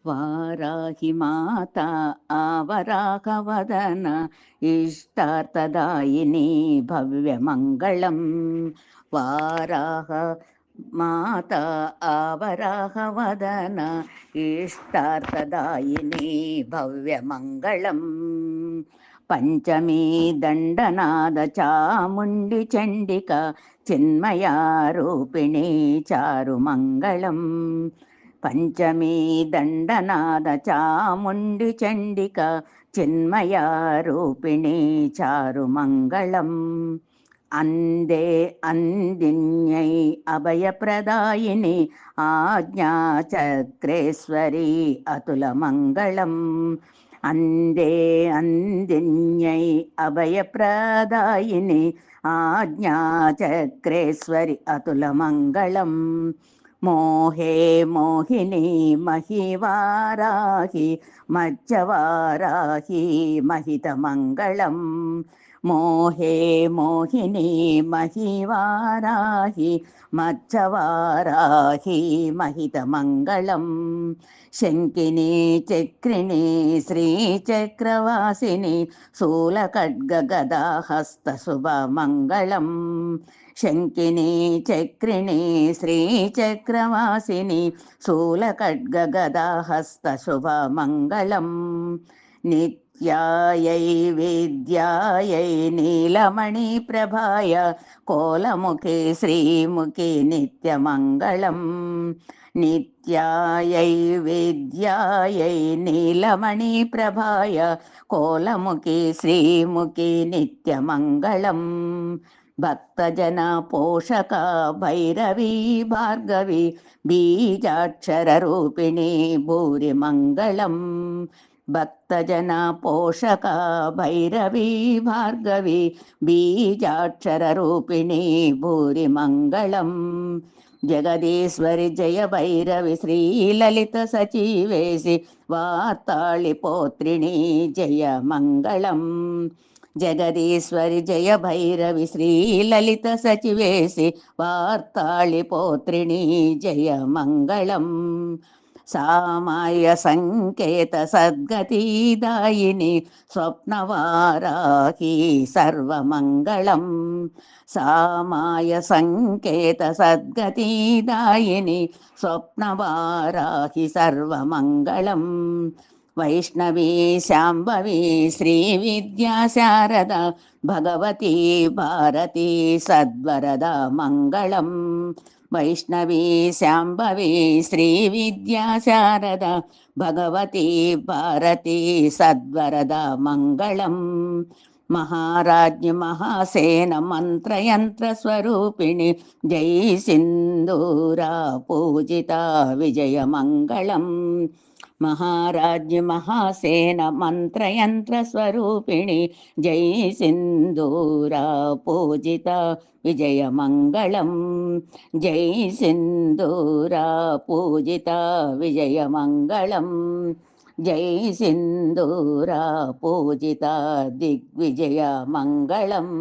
वाराहि माता आवराहवदन इष्टार्थदायिनी भव्यमङ्गलम् वाराह माता आवराहवदन इष्टार्थदायिनी भव्यमङ्गलम् पञ्चमी दण्डनाद चामुण्डि चण्डिका चिन्मया रूपिणी चारुमङ्गलम् पञ्चमी दण्डनाद चामुण्डि चण्डिका चिन्मया रूपिणी चारुमङ्गलम् अन्धे अन्दिन्यै अभयप्रदायिनि आज्ञाचक्रेश्वरी अतुलमङ्गलम् अन्धे अन्दिन्यै अभयप्रदायिनि आज्ञाचक्रेश्वरि अतुलमङ्गलम् मोहे मोहिनी महिवाराहि मज्जवाराहि महितमङ्गलम् मोहे मोहिनी महिवाराहि मज्जवाराहि महितमङ्गलम् शङ्किनी चक्रिणी श्रीचक्रवासिनी शूलखड्गगदाहस्तशुभमङ्गलम् शङ्किनी चक्रिणी श्रीचक्रवासिनी शूलखड्गगदाहस्तशुभमङ्गलम् नित्यायै विद्यायै नीलमणिप्रभाय कोलमुखे श्रीमुखे नित्यमङ्गलम् नित्यायै विद्यायै नीलमणिप्रभाय कोलमुखे श्रीमुखे नित्यमङ्गलम् भक्तजन पोषका भैरवी भार्गवी बीजाक्षररूपिणी भूरिमङ्गलम् भक्तजन पोषका भैरवी भार्गवी बीजाक्षररूपिणी भूरिमङ्गलम् जगदीश्वरि जय भैरवि श्रीललित सचिवेशि वार्ताळिपोत्रिणी जय मङ्गलम् जगदीश्वरि जय भैरवि श्रीललित सचिवेशि वार्ताळिपोत्रिणी जय मङ्गलम् सामाय संकेत सद्गतिदायिनि स्वप्नवाराहि सर्वमङ्गलम् सामाय संकेत सद्गतिदायिनि स्वप्नवाराहि सर्वमङ्गलम् वैष्णवी शाम्भवी श्रीविद्या शारदा भगवती भारती सद्वरदा मङ्गलम् वैष्णवी शाम्भवी श्रीविद्या शारदा भगवती भारती सद्वरदा मङ्गलम् महाराज्ञि महासेन मन्त्रयन्त्रस्वरूपिणि जय सिन्दूरा पूजिता विजयमङ्गलम् महाराज्ञि महासेन मन्त्रयन्त्रस्वरूपिणि जय सिन्दूरा पूजिता विजयमङ्गलम् जय सिन्दूरा पूजिता विजयमङ्गलम् जय सिन्दूरा पूजिता दिग्विजयमङ्गलम्।